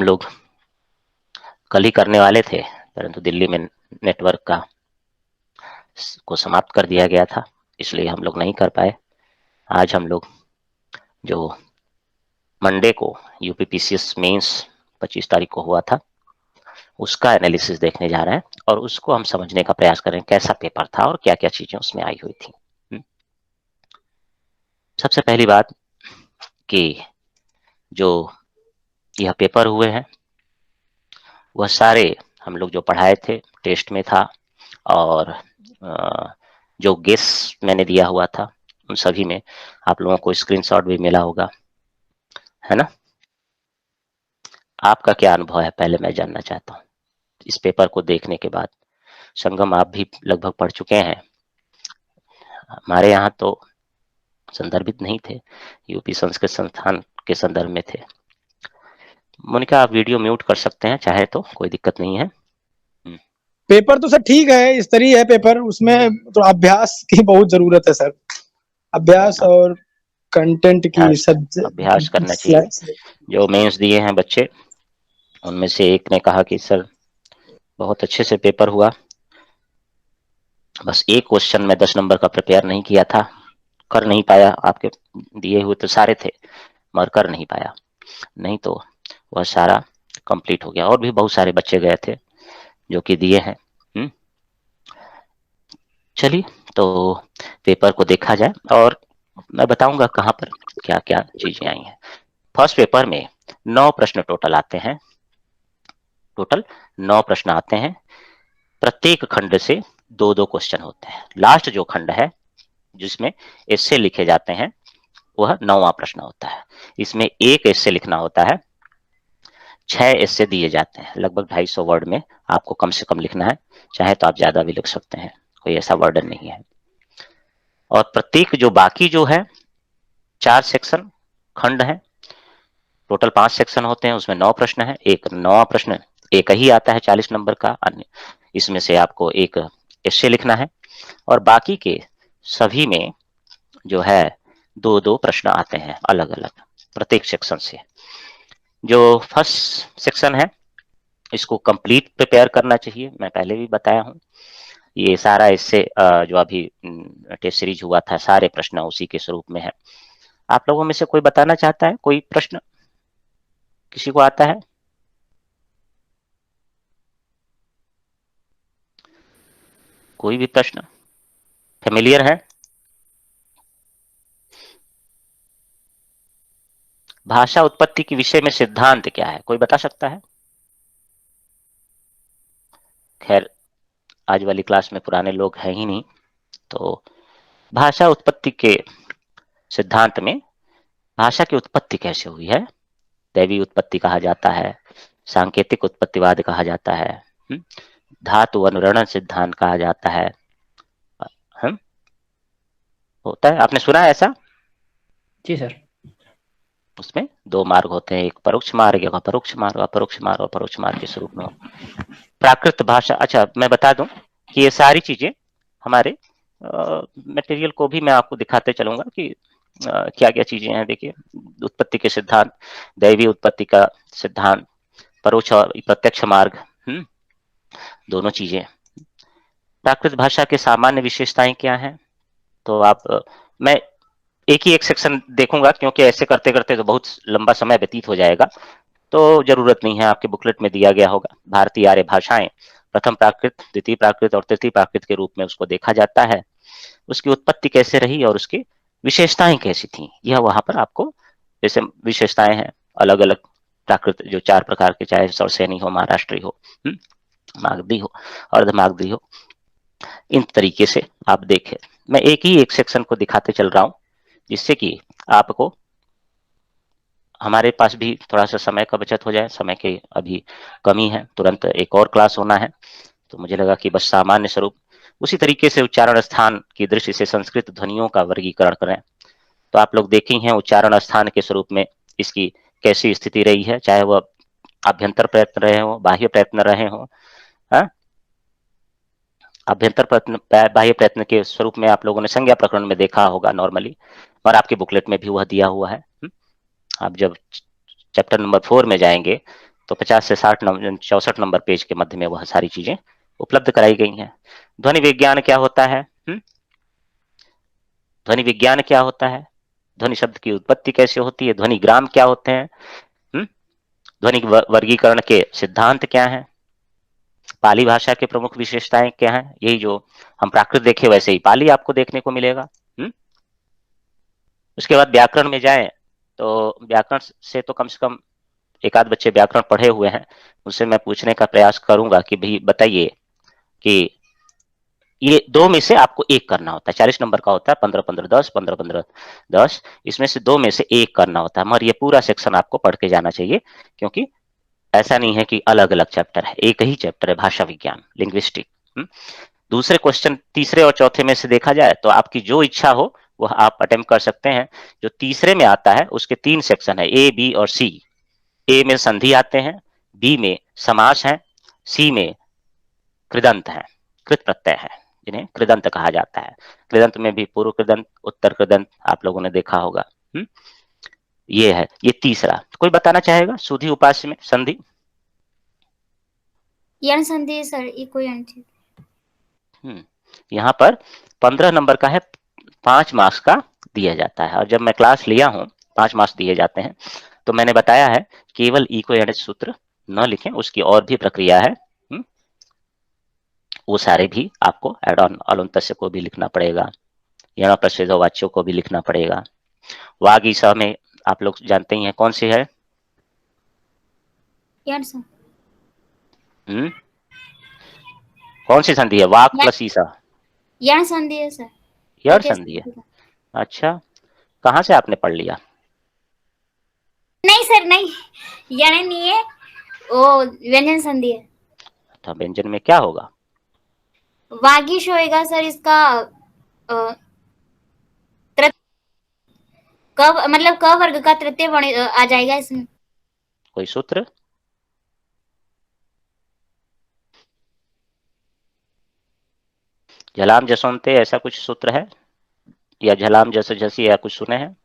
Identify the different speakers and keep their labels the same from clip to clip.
Speaker 1: लोग कल ही करने वाले थे, परंतु दिल्ली में नेटवर्क को समाप्त कर दिया गया था, इसलिए हम लोग नहीं कर पाए। आज हम लोग जो मंडे को यूपीपीसीएस मेंस 25 तारीख को हुआ था, उसका एनालिसिस देखने जा रहे हैं और उसको हम समझने का प्रयास करें कैसा पेपर था और क्या क्या चीजें उसमें आई हुई थी। सबसे पहली बात कि जो यह पेपर हुए हैं वह सारे हम लोग जो पढ़ाए थे टेस्ट में था, और जो गेस मैंने दिया हुआ था उन सभी में आप लोगों को स्क्रीनशॉट भी मिला होगा, है ना। आपका क्या अनुभव है पहले मैं जानना चाहता हूँ इस पेपर को देखने के बाद। संगम आप भी लगभग पढ़ चुके हैं, हमारे यहाँ तो संदर्भित नहीं थे, यूपी संस्कृत संस्थान के संदर्भ में थे। मोनिका आप वीडियो म्यूट कर सकते हैं चाहे तो, कोई दिक्कत नहीं है।
Speaker 2: पेपर तो सर ठीक है, इस तरह है पेपर, उसमें तो अभ्यास की बहुत जरूरत है सर। अभ्यास और कंटेंट की सब
Speaker 1: अभ्यास करना चाहिए। जो मेंस दिए हैं बच्चे, उनमें से एक ने कहा कि सर बहुत अच्छे से पेपर हुआ, बस एक क्वेश्चन में 10 नंबर का प्रिपेयर नहीं किया था, कर नहीं पाया। आपके दिए हुए तो सारे थे मगर कर नहीं पाया, नहीं तो वह सारा कंप्लीट हो गया। और भी बहुत सारे बच्चे गए थे जो कि दिए हैं। चलिए तो पेपर को देखा जाए और मैं बताऊंगा कहाँ पर क्या क्या चीजें आई हैं। फर्स्ट पेपर में 9 प्रश्न टोटल आते हैं, टोटल 9 प्रश्न आते हैं। प्रत्येक खंड से 2-2 क्वेश्चन होते हैं। लास्ट जो खंड है जिसमें एस्से लिखे जाते हैं वह 9वां प्रश्न होता है। इसमें एक एस्से लिखना होता है, 6 एस्से दिए जाते हैं, लगभग 250 वर्ड में आपको कम से कम लिखना है, चाहे तो आप ज्यादा भी लिख सकते हैं, कोई ऐसा वर्डन नहीं है। और प्रत्येक जो बाकी जो है 4 सेक्शन खंड है, टोटल 5 सेक्शन होते हैं, उसमें 9 प्रश्न है। एक 9वां प्रश्न एक ही आता है 40 नंबर का, अन्य इसमें से आपको एक एस्से लिखना है। और बाकी के सभी में जो है 2-2 प्रश्न आते हैं अलग अलग प्रत्येक सेक्शन से। जो फर्स्ट सेक्शन है इसको कंप्लीट प्रिपेयर करना चाहिए, मैं पहले भी बताया हूँ। ये सारा इससे जो अभी टेस्ट सीरीज हुआ था सारे प्रश्न उसी के स्वरूप में है। आप लोगों में से कोई बताना चाहता है कोई प्रश्न, किसी को आता है? कोई भी प्रश्न फेमिलियर है? भाषा उत्पत्ति के विषय में सिद्धांत क्या है, कोई बता सकता है? खैर आज वाली क्लास में पुराने लोग हैं ही नहीं, तो भाषा उत्पत्ति के सिद्धांत में भाषा की उत्पत्ति कैसे हुई है, दैवी उत्पत्ति कहा जाता है, सांकेतिक उत्पत्तिवाद कहा जाता है, धातु अनुरणन सिद्धांत कहा जाता है। हम होता है, आपने सुना है ऐसा?
Speaker 3: जी सर।
Speaker 1: उसमें 2 मार्ग होते हैं, एक परोक्ष मार्ग, एक अपरोक्ष मार्ग। अपरोक्ष मार्ग और परोक्ष मार्ग के स्वरूप में प्राकृत भाषा। अच्छा मैं बता दूं कि ये सारी चीजें हमारे मटेरियल को भी मैं आपको दिखाते चलूंगा कि क्या क्या चीजें हैं। देखिए उत्पत्ति के सिद्धांत, दैवीय उत्पत्ति का सिद्धांत, परोक्ष और प्रत्यक्ष मार्ग, दोनों चीजें। प्राकृत भाषा के सामान्य विशेषताएं क्या हैं, तो आप मैं एक ही एक सेक्शन देखूंगा क्योंकि ऐसे करते करते तो बहुत लंबा समय व्यतीत हो जाएगा, तो जरूरत नहीं है, आपके बुकलेट में दिया गया होगा। भारतीय आर्य भाषाएं प्रथम प्राकृत, द्वितीय प्राकृत और तृतीय प्राकृत के रूप में उसको देखा जाता है। उसकी उत्पत्ति कैसे रही और उसकी विशेषताएं कैसी थी, यह वहां पर आपको जैसे विशेषताएं हैं अलग अलग प्राकृत जो 4 प्रकार के, चाहे सौरसेनी हो, महाराष्ट्री हो, मागधी हो, अर्धमागधी हो, इन तरीके से आप देखें। मैं एक ही एक सेक्शन को दिखाते चल रहा हूं जिससे कि आपको, हमारे पास भी थोड़ा सा समय का बचत हो जाए, समय की अभी कमी है, तुरंत एक और क्लास होना है, तो मुझे लगा कि बस सामान्य स्वरूप उसी तरीके से उच्चारण स्थान की दृष्टि से संस्कृत ध्वनियों का वर्गीकरण करें। तो आप लोग देखे हैं उच्चारण स्थान के स्वरूप में इसकी कैसी स्थिति रही है, चाहे वह आभ्यंतर प्रयत्न रहे हो, बाह्य प्रयत्न रहे हो। अभ्यंतर प्रयत्न, बाह्य प्रयत्न के स्वरूप में आप लोगों ने संज्ञा प्रकरण में देखा होगा नॉर्मली, और आपके बुकलेट में भी वह दिया हुआ है। आप जब चैप्टर नंबर 4 में जाएंगे तो 50 से 64 नंबर पेज के मध्य में वह सारी चीजें उपलब्ध कराई गई हैं। ध्वनि विज्ञान क्या होता है? ध्वनि विज्ञान क्या होता है? ध्वनि शब्द की उत्पत्ति कैसे होती है? ध्वनि ग्राम क्या होते हैं? ध्वनि वर्गीकरण के सिद्धांत क्या हैं? पाली भाषा के प्रमुख विशेषताएं क्या हैं? यही जो हम प्राकृत देखे वैसे ही पाली आपको देखने को मिलेगा। उसके बाद व्याकरण में जाएं तो व्याकरण से तो कम से कम एक आध बच्चे व्याकरण पढ़े हुए हैं, उनसे मैं पूछने का प्रयास करूंगा कि भाई बताइए कि ये दो में से आपको एक करना होता है। 40 नंबर का होता है, 15-15 10, 15-15 10, इसमें से दो में से एक करना होता है। मगर ये पूरा सेक्शन आपको पढ़ के जाना चाहिए, क्योंकि ऐसा नहीं है कि अलग अलग चैप्टर है, एक ही चैप्टर है, भाषा विज्ञान, लिंग्विस्टिक। दूसरे क्वेश्चन तीसरे और चौथे में से देखा जाए तो आपकी जो इच्छा हो वह आप अटेम्प्ट कर सकते हैं। जो तीसरे में आता है उसके 3 सेक्शन है, ए, बी और सी। ए में संधि आते हैं, बी में समास है, सी में कृदंत है, कृत प्रत्यय है, जिन्हें कृदंत कहा जाता है। कृदंत में भी पूर्व कृदंत, उत्तर कृदंत आप लोगों ने देखा होगा। ये है, ये तीसरा। कोई बताना चाहेगा सुधि उपास्य में संधि?
Speaker 4: यण संधि सर, इको यण।
Speaker 1: यहाँ पर 15 नंबर का है, 5 मार्क्स का दिया जाता है। और जब मैं क्लास लिया हूँ 5 मार्क्स दिए जाते हैं, तो मैंने बताया है केवल इको एनएच सूत्र न लिखें, उसकी और भी प्रक्रिया है। वो सारे भी आपको एड ऑन अलुंतस्य को भी लिखना पड़ेगा, यण प्रसिद्ध वाच्यों को भी लिखना पड़ेगा। वाग ईसा में आप लोग जानते ही हैं कौन सी है?
Speaker 4: यण सर।
Speaker 1: कौन सी संधि है? वाक प्लस ईसा
Speaker 4: यण संधि है सर।
Speaker 1: यण संधि है। अच्छा, कहाँ से आपने पढ़ लिया?
Speaker 4: नहीं सर, नहीं, यण नहीं है, वो व्यंजन संधि है।
Speaker 1: तो व्यंजन में क्या होगा?
Speaker 4: वागीश होएगा सर। इसका कब मतलब क वर्ग का तृतीय वर्ण आ जाएगा इसमें।
Speaker 1: कोई सूत्र? झलाम जसवंते ऐसा कुछ सूत्र है, या झलाम जस जसी या कुछ सुने हैं?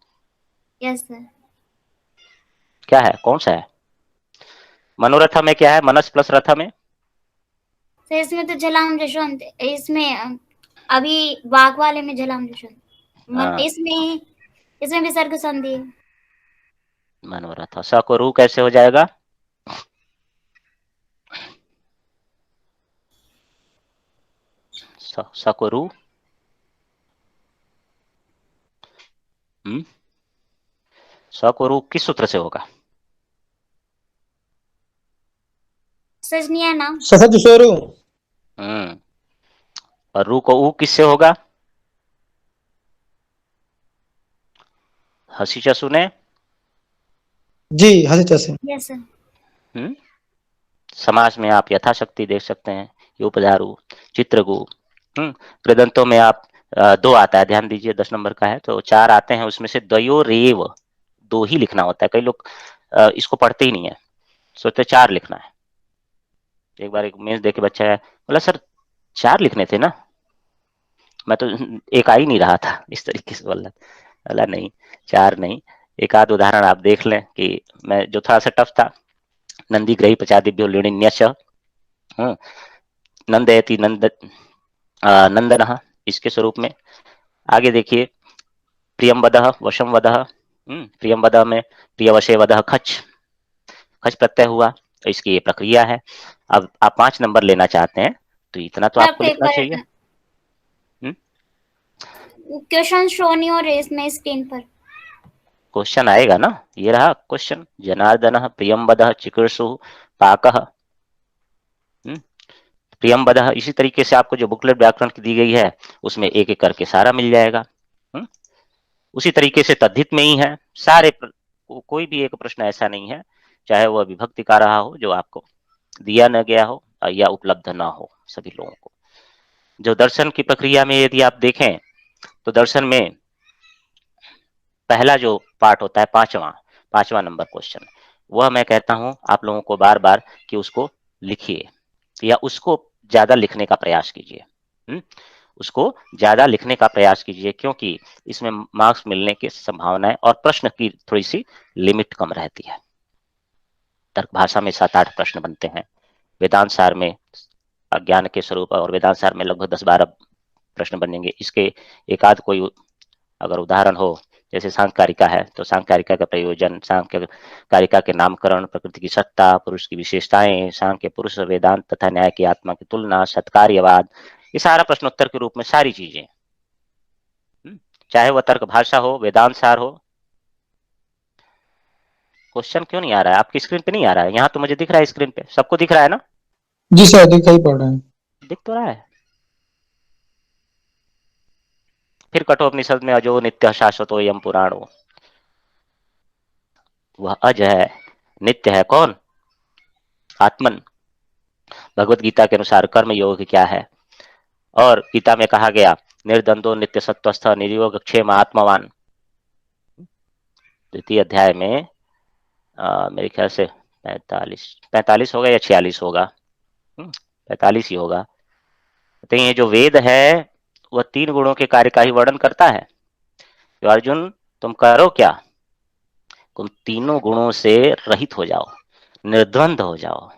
Speaker 4: Yes sir.
Speaker 1: क्या है, कौन सा है? मनोरथा में क्या है? मनस प्लस रथा में
Speaker 4: सर इसमें तो झलाम जशवंत, इसमें अभी वाक वाले में झलाम जशवंत, इसमें विसर्ग संधि है।
Speaker 1: मनोरथा। स को रू कैसे हो जाएगा? स को रू, स को रू किस सूत्र से होगा?
Speaker 4: सजनिया नाम।
Speaker 2: सहज स्वरू।
Speaker 1: और रू को ऊ किससे होगा? हसी चसु ने?
Speaker 2: जी, हसी से।
Speaker 4: Yes sir.
Speaker 1: समाज में आप यथाशक्ति देख सकते हैं, उपधारू, चित्रगु। कृदंतों में आप 2 आता है, ध्यान दीजिए, 10 नंबर का है तो 4 आते हैं, उसमें से द्वयोरेव 2 ही लिखना होता है। कई लोग इसको पढ़ते ही नहीं है, सोचते 4 लिखना है। एक बार एक मेंस देके बच्चा है, बोला सर 4 लिखने थे ना, मैं तो एक आ ही नहीं रहा था, इस तरीके से बोला नहीं 4 नहीं। एक आध उदाहरण आप देख लें कि मैं जो थोड़ा सा टफ था, नंदी ग्रही पचादिभ्यो लिणिन्यश, नंदयति नंदन, इसके स्वरूप में। आगे देखिए, प्रियंवदः वशंवदः, प्रियंवदः में प्रियवशेवदः खच, खच प्रत्यय हुआ, तो इसकी ये प्रक्रिया है। अब आप 5 नंबर लेना चाहते हैं तो इतना तो आपको लिखना चाहिए।
Speaker 4: क्वेश्चन शो नहीं हो रहे इसमें स्क्रीन पर।
Speaker 1: क्वेश्चन आएगा ना, ये रहा क्वेश्चन। जनार्दन प्रियंवदः चिकीर्षु पाकः, प्रियंवदः। इसी तरीके से आपको जो बुकलेट व्याकरण की दी गई है उसमें एक एक करके सारा मिल जाएगा। उसी तरीके से तद्धित में ही है सारे, कोई भी एक प्रश्न ऐसा नहीं है, चाहे वह विभक्ति का रहा हो, जो आपको दिया न गया हो या उपलब्ध ना हो सभी लोगों को। जो दर्शन की प्रक्रिया में यदि आप देखें तो दर्शन में पहला जो पार्ट होता है, पांचवा नंबर क्वेश्चन, वह मैं कहता हूं आप लोगों को बार बार कि उसको लिखिए या उसको ज्यादा लिखने का प्रयास कीजिए। उसको ज्यादा लिखने का प्रयास कीजिए, क्योंकि इसमें मार्क्स मिलने की संभावना है और प्रश्न की थोड़ी सी लिमिट कम रहती है। तर्क भाषा में 7-8 प्रश्न बनते हैं, वेदांत सार में अज्ञान के स्वरूप और वेदांत सार में लगभग 10-12 प्रश्न बनेंगे। इसके एक आध कोई अगर उदाहरण हो, जैसे सांख्यकारिका है तो सांख्यकारिका का प्रयोजन, सांख्यकारिका के नामकरण, प्रकृति की सत्ता, पुरुष की विशेषताएं, सांख्य पुरुष, वेदांत तथा न्याय की आत्मा की तुलना, सत्कार्यवाद, ये सारा प्रश्नोत्तर के रूप में सारी चीजें, चाहे वह तर्क भाषा हो, वेदांत सार हो। क्वेश्चन क्यों नहीं आ रहा है? आपकी स्क्रीन पे नहीं आ रहा है? यहाँ तो मुझे दिख रहा है, स्क्रीन पे सबको दिख रहा है ना?
Speaker 2: जी सर, दिखाई पड़ रहा है।
Speaker 1: दिख तो रहा है। फिर कठोपनिषद में अजो नित्य शाश्वतो यम पुराणो, वह अज है, नित्य है, कौन? आत्मन। भगवत गीता के अनुसार कर्म योग क्या है? और गीता में कहा गया निर्द्वंद्व नित्य सत्वस्थ निर्योग क्षेम आत्मवान। द्वितीय अध्याय में मेरे ख्याल से 45 होगा या 46 होगा, 45 ही होगा। तो ये जो वेद है वह 3 गुणों के कार्य का ही वर्णन करता है। तो अर्जुन तुम करो क्या? तुम तीनों गुणों से रहित हो जाओ, निर्द्वंद हो जाओ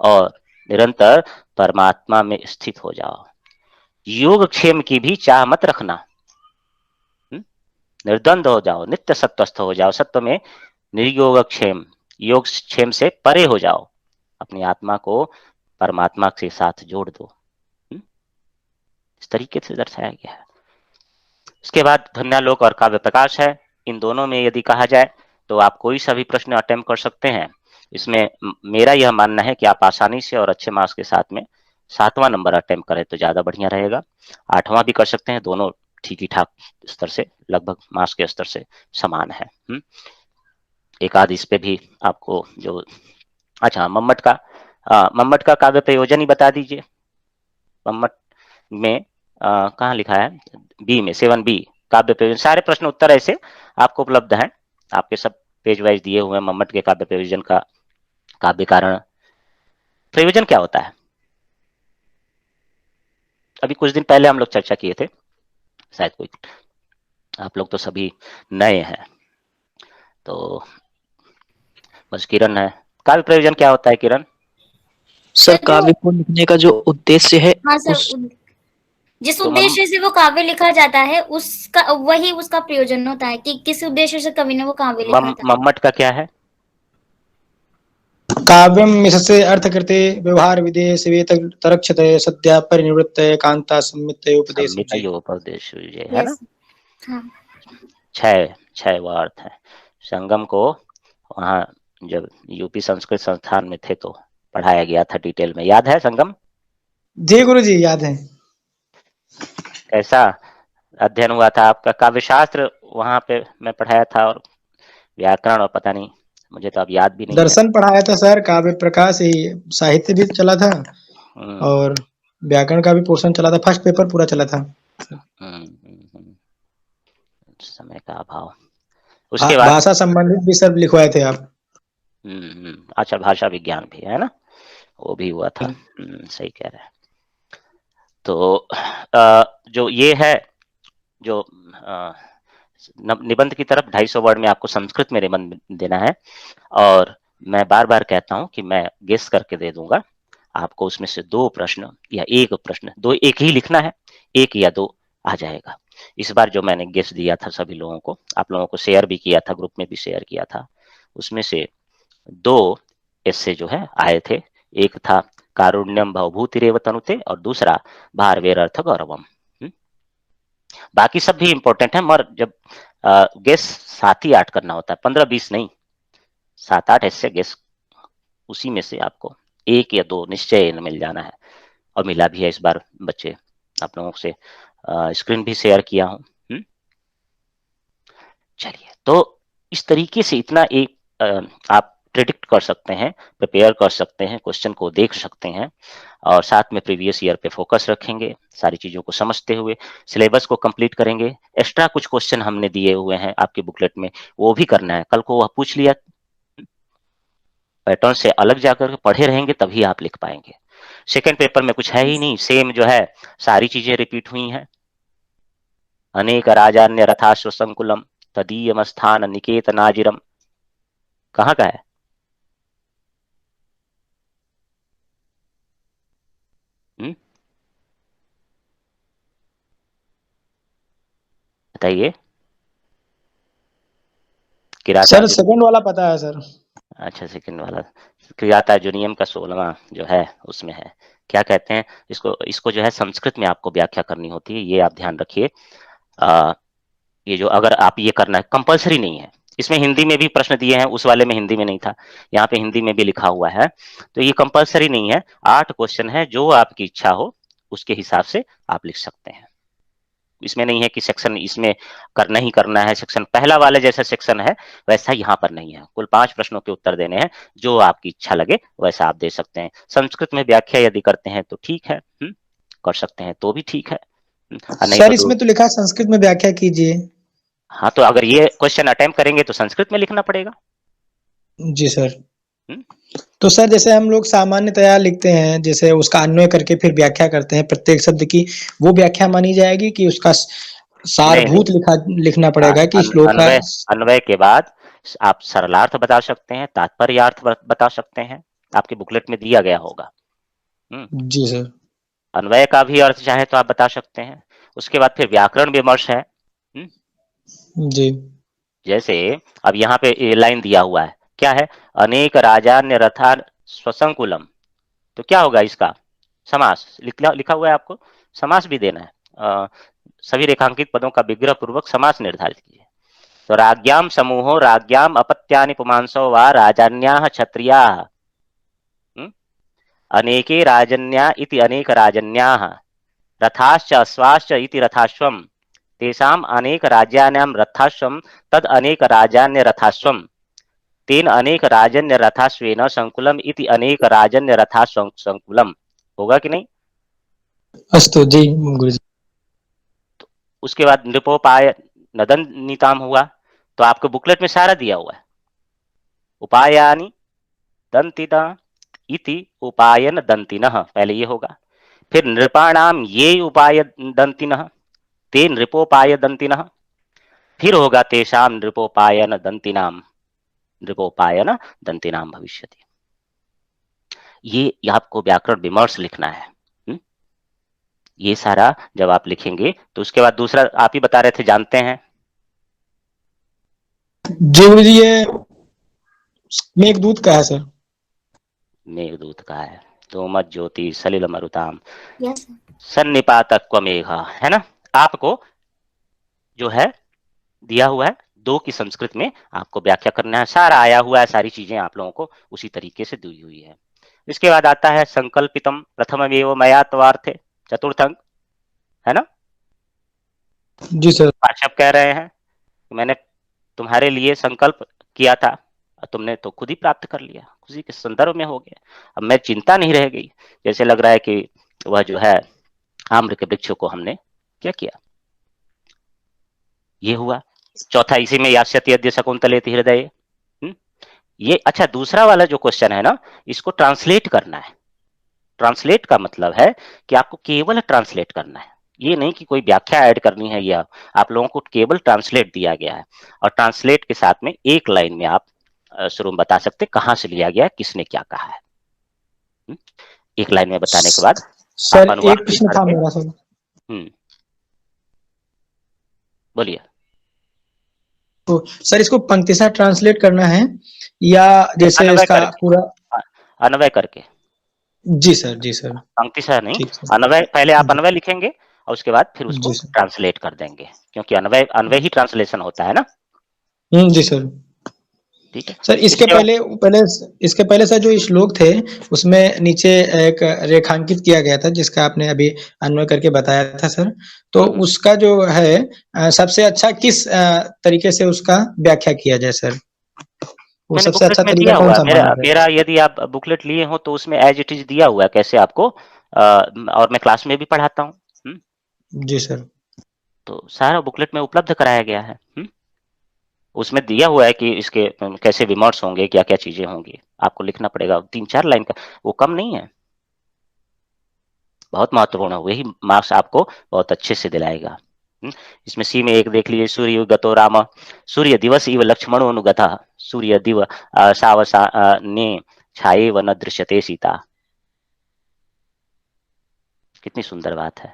Speaker 1: और निरंतर परमात्मा में स्थित हो जाओ। योगक्षेम की भी चाह मत रखना, निर्द्वंद हो जाओ, नित्य सत्वस्थ हो जाओ, सत्व में निर्योगक्षेम, योगक्षेम से परे हो जाओ, अपनी आत्मा को परमात्मा के साथ जोड़ दो। इस तरीके से दर्शाया गया है। इसके बाद ध्वन्यालोक और काव्य प्रकाश है। इन दोनों में यदि कहा जाए तो आप कोई सा भी प्रश्न अटेम्प्ट कर सकते हैं। इसमें मेरा यह मानना है कि आप आसानी से और अच्छे मार्क्स के साथ में 7वां नंबर अटेम्प्ट करें तो ज्यादा बढ़िया रहेगा। 8वां भी कर सकते हैं, दोनों ठीक ही ठाक स्तर से, लगभग मार्क्स के स्तर से समान है। एक आध इस पे भी आपको जो, अच्छा मम्मट का काव्य प्रयोजन ही बता दीजिए। मम्मट में कहाँ लिखा है? बी में 7B काव्य प्रयोजन। सारे प्रश्न उत्तर ऐसे आपको उपलब्ध हैं, आपके सब पेज वाइज दिए हुए हैं। मम्मट के काव्य प्रयोजन का काव्य कारण, प्रयोजन क्या होता है, अभी कुछ दिन पहले हम लोग चर्चा किए थे, शायद कोई आप लोग तो सभी नए हैं, तो बस किरण है। काव्य प्रयोजन क्या होता है किरण?
Speaker 3: सर काव्य को लिखने का जो उद्देश्य है,
Speaker 4: हाँ सर,
Speaker 3: उस
Speaker 4: जिस
Speaker 1: तो
Speaker 4: उद्देश्य से वो काव्य लिखा जाता है उसका वही उसका प्रयोजन होता है कि किस उद्देश्य से कवि ने वो काव्य लिखा था।
Speaker 1: मम्मट का क्या है?
Speaker 2: काव्यम मिशसे अर्थकृते व्यवहार विधे सेवेत तरक्षते सद्या परिनिवृत्ते कांता सम्मित उपदेश
Speaker 1: सम्मित उपदेश, है ना?
Speaker 4: यस, हाँ।
Speaker 1: 6 वो अर्थ है। संगम को वहाँ जब यूपी संस्कृत संस्थान में थे तो पढ़ाया गया था डिटेल में, याद है संगम?
Speaker 2: जी गुरु जी, याद है।
Speaker 1: कैसा अध्ययन हुआ था आपका? काव्य शास्त्र वहाँ पे मैं पढ़ाया था, और व्याकरण, और पता नहीं, मुझे तो अब याद भी नहीं है।
Speaker 2: दर्शन पढ़ाया था सर, काव्य प्रकाश ही, साहित्य भी चला था और व्याकरण का भी पोर्शन चला था, फर्स्ट पेपर पूरा चला था।
Speaker 1: समय का अभाव। उसके बाद
Speaker 2: भाषा संबंधित भी सब लिखवाए थे आप?
Speaker 1: अच्छा, भाषा विज्ञान भी है ना, वो भी हुआ था। सही कह रहे हैं। तो जो ये है, जो निबंध की तरफ 250 वर्ड में आपको संस्कृत में निबंध देना है, और मैं बार बार कहता हूं कि मैं गेस करके दे दूंगा आपको, उसमें से 2 प्रश्न या 1 प्रश्न, 2 एक ही लिखना है, 1 या 2 आ जाएगा। इस बार जो मैंने गेस दिया था सभी लोगों को, आप लोगों को शेयर भी किया था, ग्रुप में भी शेयर किया था, उसमें से 2 ऐसे जो है आए थे। एक था कारुण्यम भवभूतिरेव तनुते, और दूसरा भारवेरर्थ गौरवम। बाकी सब भी इंपॉर्टेंट है, मगर जब गेस 7 ही 8 करना होता है, 15-20 नहीं, 7-8 ऐसे गेस, उसी में से आपको 1 या 2 निश्चय मिल जाना है। और मिला भी है इस बार बच्चे, आप लोगों से स्क्रीन भी शेयर किया हूं। चलिए, तो इस तरीके से इतना एक आप प्रेडिक्ट कर सकते हैं, प्रिपेयर कर सकते हैं, क्वेश्चन को देख सकते हैं, और साथ में प्रीवियस ईयर पे फोकस रखेंगे, सारी चीजों को समझते हुए सिलेबस को कंप्लीट करेंगे। एक्स्ट्रा कुछ क्वेश्चन हमने दिए हुए हैं आपके बुकलेट में, वो भी करना है। कल को वह पूछ लिया, पैटर्न से अलग जाकर पढ़े रहेंगे तभी आप लिख पाएंगे। सेकंड पेपर में कुछ है ही नहीं, सेम जो है सारी चीजें रिपीट हुई हैं। अनेक राजान्य रथाश्व संकुलम तदीयम स्थान निकेत नाजिरम, कहाँ का है? बताइए।
Speaker 2: सर
Speaker 1: किराता
Speaker 2: सेकंड वाला पता है सर।
Speaker 1: अच्छा, सेकंड वाला क्रियातार्जुनियम का 16वां जो है उसमें है। क्या कहते हैं इसको? इसको जो है संस्कृत में आपको व्याख्या करनी होती है, ये आप ध्यान रखिए। ये जो अगर आप ये करना है, कंपलसरी नहीं है। इसमें हिंदी में भी प्रश्न दिए हैं, उस वाले में हिंदी में नहीं था, यहाँ पे हिंदी में भी लिखा हुआ है। तो ये कंपलसरी नहीं है, 8 क्वेश्चन है, जो आपकी इच्छा हो उसके हिसाब से आप लिख सकते हैं। इसमें नहीं है कि सेक्शन इसमें करना ही करना है, सेक्शन पहला वाले जैसा सेक्शन है वैसा यहाँ पर नहीं है। कुल 5 प्रश्नों के उत्तर देने हैं, जो आपकी इच्छा लगे वैसा आप दे सकते हैं। संस्कृत में व्याख्या यदि करते हैं तो ठीक है, कर सकते हैं तो भी ठीक है, नहीं
Speaker 2: सर
Speaker 1: तो
Speaker 2: इसमें तो लिखा है संस्कृत में व्याख्या कीजिए।
Speaker 1: हाँ, तो अगर ये क्वेश्चन अटेम्प्ट करेंगे तो संस्कृत में लिखना पड़ेगा।
Speaker 2: जी सर।
Speaker 1: हम्म?
Speaker 2: तो सर जैसे हम लोग सामान्यतया लिखते हैं, जैसे उसका अन्वय करके फिर व्याख्या करते हैं प्रत्येक शब्द की, वो व्याख्या मानी जाएगी कि उसका
Speaker 1: नहीं नहीं,
Speaker 2: सारभूत लिखना पड़ेगा कि श्लोक का?
Speaker 1: अन्वय अन्वय के बाद आप सरलार्थ बता सकते हैं, तात्पर्यार्थ बता सकते हैं, आपके बुकलेट में दिया गया होगा।
Speaker 2: जी सर।
Speaker 1: अन्वय का भी अर्थ चाहे तो आप बता सकते हैं। उसके बाद फिर व्याकरण विमर्श है।
Speaker 2: जी
Speaker 1: जैसे अब यहाँ पे ये लाइन दिया हुआ है, क्या है? अनेक राजान्य रथान स्वसंकुलम, तो क्या होगा इसका? समास लिखा हुआ है, आपको समास भी देना है। सभी रेखांकित पदों का विग्रह पूर्वक समास निर्धारित कीजिए। तो राज्ञाम समूहो राज्ञाम अपत्यानि पुमांसो वा राजान्याः क्षत्रियाः, अनेके राजन्या इति अनेक राजन्याः, रथाश्च अश्वाश्च इति रथाश्वम्, तेषाम् अनेक राज्यानां रथाश्वम् तद अनेक राजान्य रथाश्वम्, तेन अनेक राजन्य रथाश्वेन संकुलम इति अनेक राजन्य रथाश्वं संकुलम। होगा कि नहीं?
Speaker 2: अस्तु जी गुरुजी।
Speaker 1: उसके बाद नृपोपाय नदन नीताम हुआ, तो आपको बुकलेट में सारा दिया हुआ है। उपायानि दंतिना इति उपायन दंतिनः, पहले ये होगा। फिर नृपाणाम ये उपाय दंतिनः ते नृपोपाय दंतिनः, फिर होगा तेषाम नृपोपायन दंतिनाम नृपोपायन दंतिनाम भविष्यति। ये आपको व्याकरण विमर्श लिखना है। ये सारा जब आप लिखेंगे तो उसके बाद दूसरा आप ही बता रहे थे, जानते हैं?
Speaker 2: जी गुरुजी, ये मेघदूत का है सर।
Speaker 1: मेघदूत का है। तोमत ज्योति सलिल मरुताम
Speaker 4: यस
Speaker 1: सन्निपातक्व मेघा, है ना? आपको जो है दिया हुआ है 2 की संस्कृत में आपको व्याख्या करना है, सारा आया हुआ है, सारी चीजें आप लोगों को उसी तरीके से दी हुई है। इसके बाद आता है संकल्पितम प्रथममेव मया त्वार्थे, चतुर्थ अंक, है ना?
Speaker 2: जी सर।
Speaker 1: पाठक कह रहे हैं मैंने तुम्हारे लिए संकल्प किया था और तुमने तो खुद ही प्राप्त कर लिया, खुशी के संदर्भ में हो गया। अब मैं चिंता नहीं रह गई, जैसे लग रहा है कि वह जो है आम्र के वृक्ष को हमने क्या किया। ये हुआ चौथा, इसी में यास्यति अद्य शकुंतलेति हृदय। ये अच्छा, दूसरा वाला जो क्वेश्चन है ना, इसको ट्रांसलेट करना है। ट्रांसलेट का मतलब है कि आपको केवल ट्रांसलेट करना है, ये नहीं कि कोई व्याख्या ऐड करनी है। या आप लोगों को केवल ट्रांसलेट दिया गया है, और ट्रांसलेट के साथ में एक लाइन में आप शुरू में बता सकते कहां से लिया गया, किसने क्या कहा है। एक लाइन में बताने के बाद
Speaker 2: सर
Speaker 1: आप अनुवाद
Speaker 2: एक प्रश्न था
Speaker 1: करके
Speaker 2: मेरा सर।
Speaker 1: बोलिए।
Speaker 2: तो सर इसको पंक्तिशः ट्रांसलेट करना है या जैसे
Speaker 1: अन्वय
Speaker 2: इसका
Speaker 1: करके,
Speaker 2: पूरा?
Speaker 1: अन्वय करके,
Speaker 2: जी सर, जी सर।
Speaker 1: पंक्तिशः नहीं,
Speaker 2: ठीक सर।
Speaker 1: अन्वय। पहले आप
Speaker 2: जी
Speaker 1: अन्वय लिखेंगे और उसके बाद फिर उसको
Speaker 2: जी सर।
Speaker 1: ट्रांसलेट कर देंगे, क्योंकि अन्वय अन्वय ही ट्रांसलेशन होता है ना।
Speaker 2: जी सर।
Speaker 1: ठीक है।
Speaker 2: सर इसके
Speaker 1: इसके बाद
Speaker 2: पहले पहले इसके पहले सर जो श्लोक थे उसमें नीचे एक रेखांकित किया गया था जिसका आपने अभी अन्वय करके बताया था सर। तो उसका जो है सबसे अच्छा किस तरीके से उसका व्याख्या किया जाए सर? वो
Speaker 1: मैंने
Speaker 2: सबसे
Speaker 1: बुकलेट
Speaker 2: अच्छा
Speaker 1: में
Speaker 2: तरीका
Speaker 1: दिया
Speaker 2: कौन
Speaker 1: हुआ है,
Speaker 2: सा
Speaker 1: मेरा
Speaker 2: माना जाए?
Speaker 1: मेरा यदि आप बुकलेट लिए हो तो उसमें एज इट इज दिया हुआ है कैसे आपको, और मैं क्लास में भी पढ़ाता हूँ।
Speaker 2: जी सर।
Speaker 1: तो सारा बुकलेट में उपलब्ध कराया गया है। उसमें दिया हुआ है कि इसके कैसे विमर्श होंगे, क्या क्या चीजें होंगी, आपको लिखना पड़ेगा 3-4 लाइन का, वो कम नहीं है, बहुत महत्वपूर्ण है, वही मार्क्स आपको बहुत अच्छे से दिलाएगा। इसमें सी में एक देख लीजिए, सूर्य गतो राम सूर्य दिवस इव लक्ष्मणो अनुगतः सूर्य दिव सावसा ने छाये व न दृश्यते सीता। कितनी सुंदर बात है,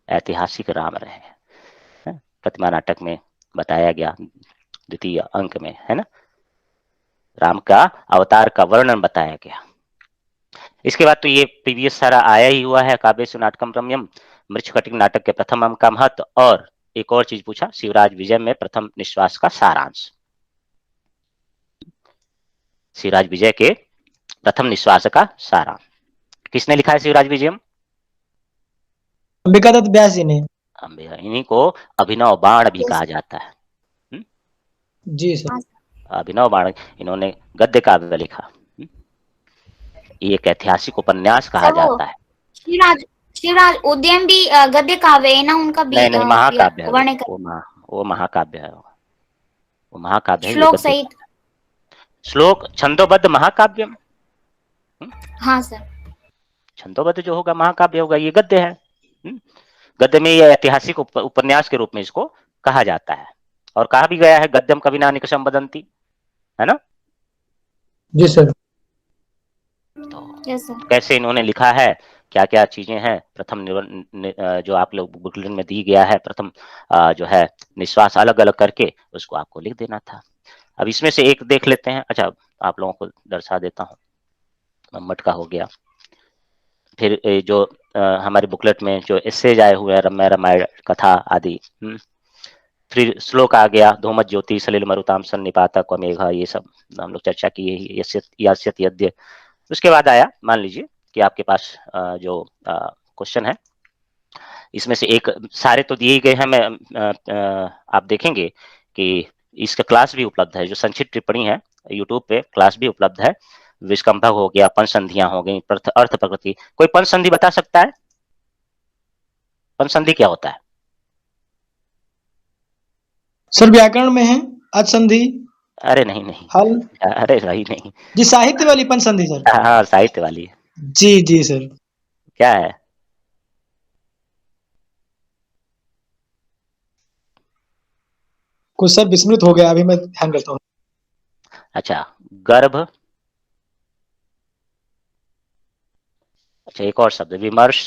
Speaker 1: ऐतिहासिक राम रहे हैं। प्रतिमा नाटक में बताया गया, द्वितीय अंक में, है ना, राम का अवतार का वर्णन बताया गया। इसके बाद तो ये प्रीवियस सारा आया ही हुआ है, काव्येषु नाटकम रम्यम, मृच्छकटिक नाटक के प्रथम अंक का महत्व, और एक और चीज पूछा, शिवराज विजय में प्रथम निश्वास का सारांश। शिवराज विजय के प्रथम निश्वास का सारांश किसने लिखा है? शिवराज विजयम,
Speaker 2: अंबिकादत्त व्यास जी ने।
Speaker 1: इन्हीं को अभिनव बाण भी कहा जाता है।
Speaker 2: जी सर।
Speaker 1: अभिनव बाण, इन्होंने गद्य काव्य लिखा। ये एक ऐतिहासिक उपन्यास कहा जाता है।
Speaker 4: शिवराज शिवराज उद्यम भी गद्य काव्य है ना उनका भी?
Speaker 1: नहीं, महाकाव्य है
Speaker 4: वर्णन
Speaker 1: वो महाकाव्य है, वो महाकाव्य है, ये
Speaker 4: श्लोक
Speaker 1: गद्य,
Speaker 4: सहित।
Speaker 1: श्लोक छंदोबद्ध महाकाव्यम।
Speaker 4: हाँ सर।
Speaker 1: छंदोबद्ध जो होगा महाकाव्य होगा, ये गद्य है। गद्य में ये ऐतिहासिक उपन्यास के रूप में इसको कहा जाता है, और कहा भी गया है गद्यम कविना निकषम वदंती, है ना।
Speaker 2: जी सर।
Speaker 1: तो
Speaker 4: यस सर।
Speaker 1: कैसे इन्होंने लिखा है, क्या क्या चीजें हैं, प्रथम जो आप लोग बुकलेट में दी गया है, प्रथम जो है निश्वास अलग अलग करके उसको आपको लिख देना था। अब इसमें से एक देख लेते हैं। अच्छा, आप लोगों को दर्शा देता हूँ। मम्मट का हो गया, फिर जो हमारे बुकलेट में जो एसेज आए हुए हैं, रम्य रामायण कथा आदि, फिर श्लोक आ गया, धूमत ज्योति सलिल मरुताम सन्निपातक मेघा, ये सब हम लोग चर्चा किए, यास्यत यद्य। उसके बाद आया, मान लीजिए कि आपके पास जो क्वेश्चन है, इसमें से एक, सारे तो दिए गए हैं, मैं आप देखेंगे कि इसका क्लास भी उपलब्ध है, जो संक्षिप्त टिप्पणी है यूट्यूब पे क्लास भी उपलब्ध है। विस्कंभक हो गया, पंचसंधियां हो गई, अर्थ प्रकृति। कोई पंचसंधि बता सकता है? पंचसंधि क्या होता है?
Speaker 2: सर व्याकरण में है अचसंधि।
Speaker 1: अरे नहीं नहीं,
Speaker 2: हल।
Speaker 1: अरे भाई नहीं।
Speaker 2: जी साहित्य वाली पंचसंधि सर।
Speaker 1: हाँ, साहित्य वाली।
Speaker 2: जी जी सर।
Speaker 1: क्या है?
Speaker 2: कुछ सर विस्मृत हो गया, अभी मैं ध्यान करता हूँ।
Speaker 1: अच्छा, गर्भ। अच्छा, एक और शब्द, विमर्श।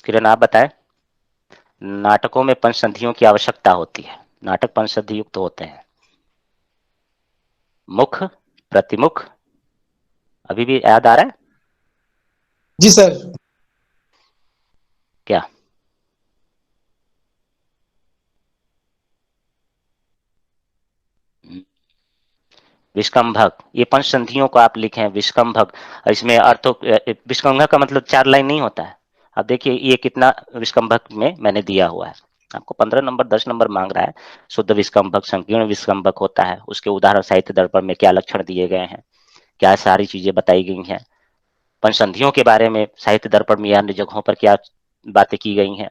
Speaker 1: किरण आप बताएं। नाटकों में पंचसंधियों की आवश्यकता होती है, नाटक पंचसंधि युक्त होते हैं। मुख, प्रतिमुख, अभी भी याद आ रहा है?
Speaker 2: जी सर।
Speaker 1: क्या? विस्कंभक, ये पंचसंधियों को आप लिखें, विस्कंभक। इसमें अर्थों, विस्कंभक का मतलब 4 लाइन नहीं होता है। अब देखिए ये कितना विस्कंभक में मैंने दिया हुआ है, आपको 15 नंबर 10 नंबर मांग रहा है। शुद्ध विस्कंभक, संकीर्ण विस्कंभक होता है, उसके उदाहरण साहित्य दर्पण में क्या लक्षण दिए गए हैं, क्या सारी चीजें बताई गई हैं। पंचसंधियों के बारे में साहित्य दर्पण में अन्य जगहों पर क्या बातें की गई हैं,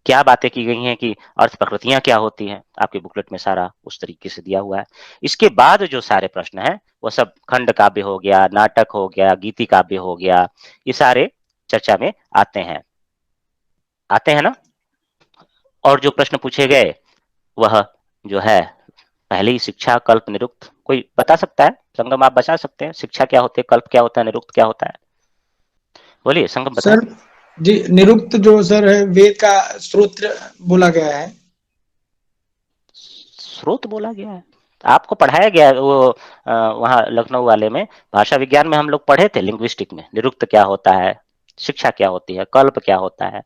Speaker 1: क्या बातें की गई हैं कि अर्थ प्रकृतियां क्या होती हैं, आपके बुकलेट में सारा उस तरीके से दिया हुआ है। इसके बाद जो सारे प्रश्न हैं वो सब खंड काव्य हो गया, नाटक हो गया, गीति काव्य हो गया, ये सारे चर्चा में आते हैं ना। और जो प्रश्न पूछे गए वह जो है, पहले ही शिक्षा, कल्प, निरुक्त, कोई बता सकता है? संगम आप बता सकते हैं, शिक्षा क्या होती है, कल्प क्या होता है, निरुक्त क्या होता है? बोलिए संगम, बताएं।
Speaker 2: सर जी निरुक्त जो सर है, वेद का स्रोत बोला गया है।
Speaker 1: स्रोत बोला गया है? आपको पढ़ाया गया है वो वहाँ लखनऊ वाले में, भाषा विज्ञान में हम लोग पढ़े थे, लिंग्विस्टिक में, निरुक्त क्या होता है, शिक्षा क्या होती है, कल्प क्या होता है।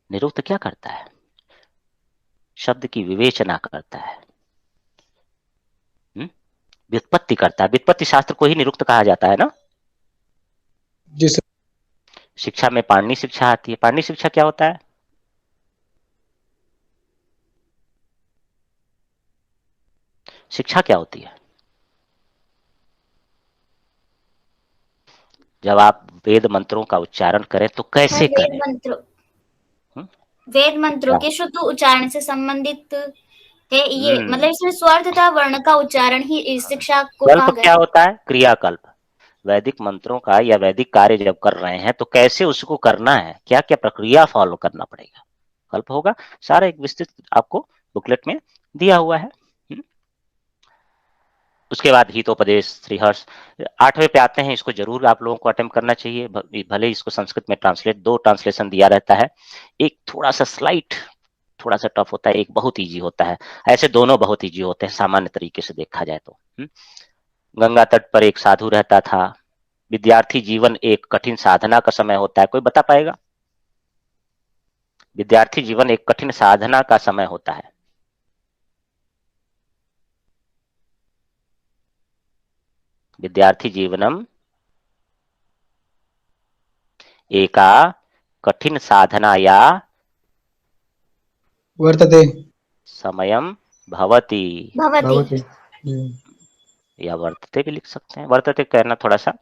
Speaker 1: निरुक्त क्या करता है? शब्द की विवेचना करता है, व्युत्पत्ति करता है। व्युत्पत्ति शास्त्र को ही निरुक्त कहा जाता है ना।
Speaker 2: जी सर।
Speaker 1: शिक्षा में पाणिनि शिक्षा आती है। पाणिनि शिक्षा क्या होता है? शिक्षा क्या होती है? जब आप वेद मंत्रों का उच्चारण करें तो कैसे करें?
Speaker 4: वेद मंत्रों के शुद्ध उच्चारण से संबंधित है ये, मतलब इसमें स्वर तथा वर्ण का उच्चारण ही इस शिक्षा को कहा
Speaker 1: कल्प
Speaker 4: गया।
Speaker 1: क्या होता है? क्रियाकल्प। वैदिक मंत्रों का या वैदिक कार्य जब कर रहे हैं तो कैसे उसको करना है, क्या क्या प्रक्रिया फॉलो करना पड़ेगा, कल्प होगा। सारा एक विस्तृत आपको बुकलेट में दिया हुआ है। उसके बाद हितोपदेश, श्रीहर्ष, 8वें पे आते हैं। इसको जरूर आप लोगों को अटेम्प्ट करना चाहिए, भले इसको संस्कृत में ट्रांसलेट, 2 ट्रांसलेशन दिया रहता है, एक थोड़ा सा स्लाइट थोड़ा सा टफ होता है, एक बहुत इजी होता है। ऐसे दोनों बहुत इजी होते हैं सामान्य तरीके से देखा जाए तो। गंगा तट पर एक साधु रहता था, विद्यार्थी जीवन एक कठिन साधना का समय होता है। कोई बता पाएगा? विद्यार्थी जीवन एक कठिन साधना का समय होता है। विद्यार्थी जीवनम एका कठिन साधनाया
Speaker 2: वर्तते
Speaker 1: समयम भवति।
Speaker 4: भवति।
Speaker 1: या वर्तते भी लिख सकते हैं, वर्तते कहना थोड़ा सा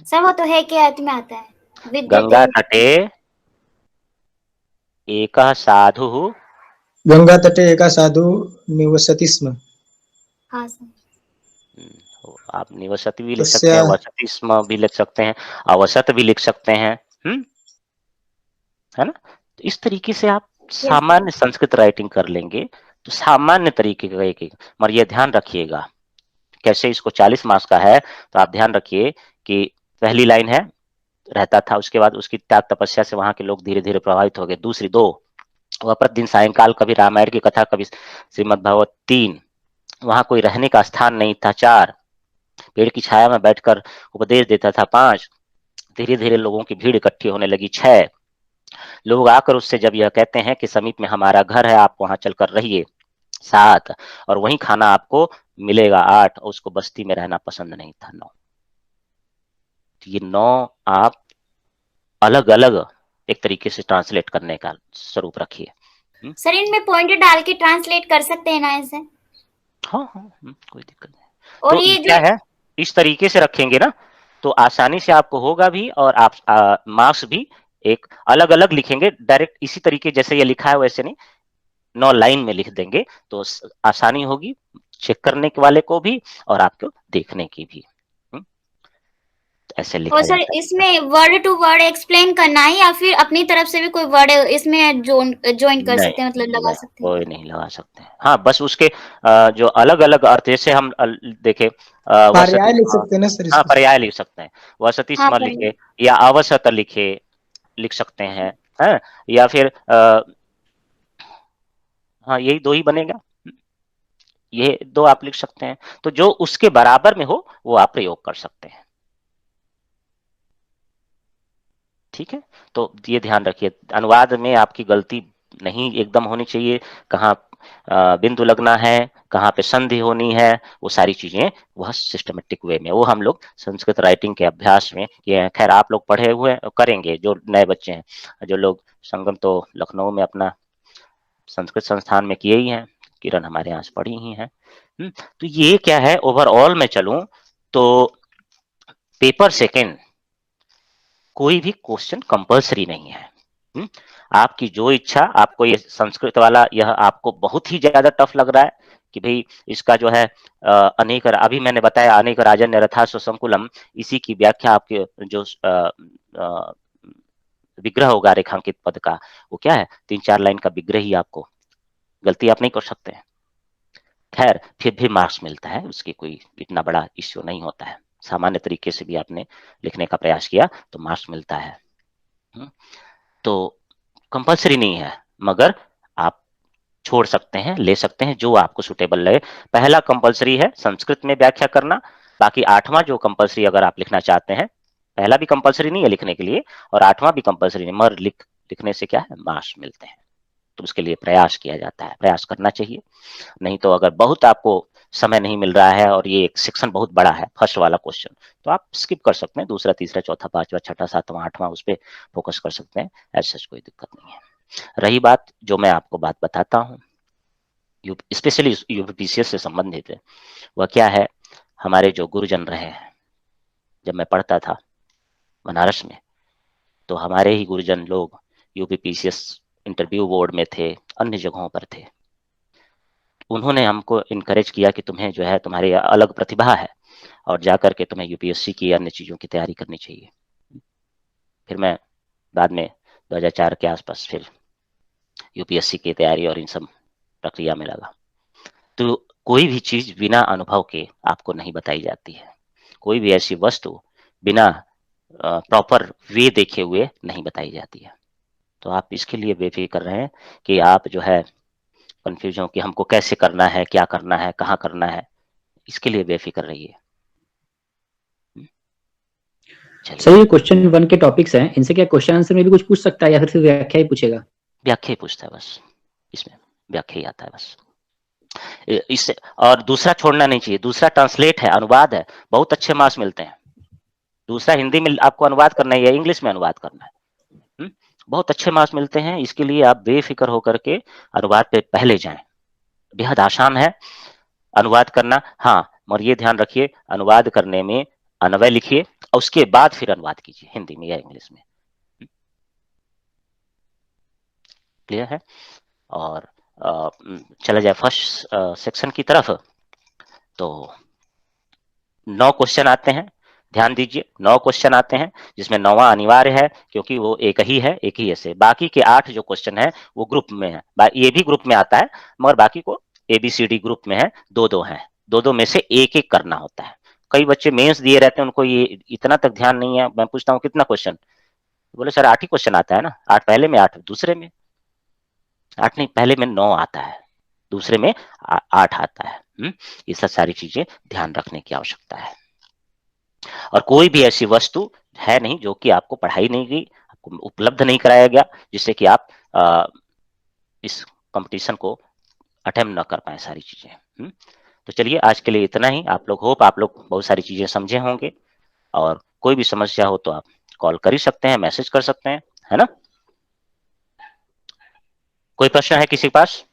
Speaker 4: सर वो तो है के अर्थ में आता है,
Speaker 1: गंगा तटे एकः साधुः,
Speaker 2: गंगा तटे एका साधु निवसति स्म।
Speaker 4: हाँ सर,
Speaker 1: आप निवसति भी लिख सकते हैं, वसति स्म भी लिख सकते हैं, अवसत भी लिख सकते हैं, है ना। तो इस तरीके से आप सामान्य संस्कृत राइटिंग कर लेंगे तो सामान्य तरीके का एक मगर ये ध्यान रखिएगा कैसे इसको 40 मार्क्स का है तो आप ध्यान रखिए कि पहली लाइन है रहता था, उसके बाद उसकी त्याग तपस्या से वहां के लोग धीरे धीरे प्रभावित हो गए। दूसरी 2 वह प्रतिदिन सायंकाल कभी रामायण की कथा कभी श्रीमद् भागवत। 3 वहां कोई रहने का स्थान नहीं था। 4 पेड़ की छाया में बैठकर उपदेश देता था। 5 धीरे धीरे लोगों की भीड़ इकट्ठी होने लगी। 6 लोग आकर उससे जब यह कहते हैं कि समीप में हमारा घर है, आप वहां चलकर रहिए। 7 और वहीं खाना आपको मिलेगा। 8 और उसको बस्ती में रहना पसंद नहीं था। 9 ये 9 आप अलग अलग एक तरीके से ट्रांसलेट करने का स्वरूप रखिए।
Speaker 4: सर इनमें पॉइंट डाल के ट्रांसलेट कर सकते हैं ना ऐसे?
Speaker 1: हाँ कोई दिक्कत नहीं।
Speaker 4: और
Speaker 1: तो
Speaker 4: ये
Speaker 1: क्या है इस तरीके से रखेंगे ना तो आसानी से आपको होगा भी और आप मार्क्स भी एक अलग अलग लिखेंगे। डायरेक्ट इसी तरीके जैसे ये लिखा है वैसे नहीं, 9 लाइन में लिख देंगे तो आसानी होगी चेक करने के वाले को भी और आपको देखने की भी। ऐसे लिखा
Speaker 4: और सर इसमें वर्ड टू वर्ड एक्सप्लेन करना है या फिर अपनी तरफ से भी कोई वर्ड इसमें ज्वाइन कर सकते हैं, मतलब लगा सकते हैं?
Speaker 1: कोई नहीं लगा सकते हैं। हाँ बस उसके जो अलग अलग अर्थ जैसे हम देखे
Speaker 2: पर्याय लिख सकते हैं ना सर?
Speaker 1: हाँ पर्याय लिख सकते हैं, वसति स्म लिखे या अवसत लिख सकते हैं, है? या फिर हाँ यही 2 ही बनेगा, ये 2 आप लिख सकते हैं। तो जो उसके बराबर में हो वो आप प्रयोग कर सकते हैं। ठीक है, तो ये ध्यान रखिए अनुवाद में आपकी गलती नहीं एकदम होनी चाहिए। कहाँ बिंदु लगना है, कहाँ पे संधि होनी है, वो सारी चीजें वह सिस्टमेटिक वे में वो हम लोग संस्कृत राइटिंग के अभ्यास में ये खैर आप लोग पढ़े हुए करेंगे जो नए बच्चे हैं। जो लोग संगम तो लखनऊ में अपना संस्कृत संस्थान में किए ही हैं, किरण हमारे यहाँ से पढ़ी ही हैं। तो ये क्या है ओवरऑल में चलूं तो पेपर सेकेंड कोई भी क्वेश्चन कंपल्सरी नहीं है। आपकी जो इच्छा, आपको ये संस्कृत वाला यह आपको बहुत ही ज्यादा टफ लग रहा है कि भाई इसका जो है अनेक, अभी मैंने बताया अनेक राजन्य रथास्व संकुलम, इसी की व्याख्या आपके जो विग्रह होगा रेखांकित पद का वो क्या है 3-4 लाइन का विग्रह ही आपको, गलती आप नहीं कर सकते हैं। खैर फिर भी मार्क्स मिलता है, उसकी कोई इतना बड़ा इश्यू नहीं होता है। सामान्य तरीके से भी आपने लिखने का प्रयास किया तो मार्क्स मिलता है। तो कंपल्सरी नहीं है मगर आप छोड़ सकते हैं, ले सकते हैं जो आपको सुटेबल लगे। पहला कंपल्सरी है संस्कृत में व्याख्या करना, बाकी 8वां जो कंपल्सरी अगर आप लिखना चाहते हैं, पहला भी कंपल्सरी नहीं है लिखने के लिए और 8वां भी कंपल्सरी नहीं, मगर लिखने से क्या है मार्क्स मिलते हैं। तो उसके लिए प्रयास किया जाता है, प्रयास करना चाहिए। नहीं तो अगर बहुत आपको समय नहीं मिल रहा है और ये एक सेक्शन बहुत बड़ा है फर्स्ट वाला क्वेश्चन तो आप स्किप कर सकते हैं, दूसरा तीसरा चौथा पांचवा छठा सातवां आठवां उस पर फोकस कर सकते हैं, ऐसा कोई दिक्कत नहीं है। रही बात जो मैं आपको बात बताता हूँ स्पेशली यूपीपीसीएस से संबंधित है, वह क्या है हमारे जो गुरुजन रहे हैं, जब मैं पढ़ता था बनारस में तो हमारे ही गुरुजन लोग यूपीपीसीएस इंटरव्यू बोर्ड में थे, अन्य जगहों पर थे। उन्होंने हमको इनकरेज किया कि तुम्हें जो है तुम्हारी अलग प्रतिभा है और जाकर के तुम्हें यूपीएससी की अन्य चीज़ों की तैयारी करनी चाहिए। फिर मैं बाद में 2004 के आसपास फिर यूपीएससी की तैयारी और इन सब प्रक्रिया में लगा। तो कोई भी चीज बिना अनुभव के आपको नहीं बताई जाती है। कोई भी ऐसी वस्तु बिना प्रॉपर वे देखे हुए नहीं बताई जाती है। तो आप इसके लिए बेफिक्र रहें कि आप जो है कंफ्यूज हो कि हमको कैसे करना है, क्या करना है, कहाँ करना है, इसके लिए बेफिक्र रहिए।
Speaker 5: सर ये क्वेश्चन 1 के टॉपिक्स हैं, इनसे क्या क्वेश्चन आंसर में भी कुछ पूछ सकता है या फिर सिर्फ व्याख्या ही पूछेगा?
Speaker 1: व्याख्या ही पूछता है बस, इसमें व्याख्या ही आता है बस। इससे और दूसरा छोड़ना नहीं चाहिए। दूसरा ट्रांसलेट है, अनुवाद है, बहुत अच्छे मार्क्स मिलते हैं। दूसरा हिंदी में आपको अनुवाद करना है या इंग्लिश में अनुवाद करना है, बहुत अच्छे मार्क्स मिलते हैं। इसके लिए आप बेफिक्र होकर के अनुवाद पे पहले जाएं, बेहद आसान है अनुवाद करना। हाँ, मगर ये ध्यान रखिए अनुवाद करने में अन्वय लिखिए और उसके बाद फिर अनुवाद कीजिए हिंदी में या इंग्लिश में। क्लियर है? और चला जाए फर्स्ट सेक्शन की तरफ। तो 9 क्वेश्चन आते हैं, ध्यान दीजिए 9 क्वेश्चन आते हैं, जिसमें 9वां अनिवार्य है क्योंकि वो एक ही है, एक ही ऐसे। बाकी के 8 जो क्वेश्चन है वो ग्रुप में है, ये भी ग्रुप में आता है मगर बाकी को ABCD ग्रुप में है, 2-2 हैं, 2-2 में से एक-एक करना होता है। कई बच्चे मेंस दिए रहते हैं, उनको ये इतना तक ध्यान नहीं है। मैं पूछता हूँ कितना क्वेश्चन, बोले सर 8 ही क्वेश्चन आता है ना, 8 पहले में 8 दूसरे में। 8 नहीं, पहले में 9 आता है, दूसरे में 8 आता है। ये सब सारी चीजें ध्यान रखने की आवश्यकता है। और कोई भी ऐसी वस्तु है नहीं जो कि आपको पढ़ाई नहीं गई, आपको उपलब्ध नहीं कराया गया, जिससे कि आप इस कंपटीशन को अटेम्प्ट न कर पाए सारी चीजें। तो चलिए आज के लिए इतना ही। आप लोग आप लोग बहुत सारी चीजें समझे होंगे, और कोई भी समस्या हो तो आप कॉल कर ही सकते हैं, मैसेज कर सकते हैं, है ना? कोई प्रश्न है किसी के पास?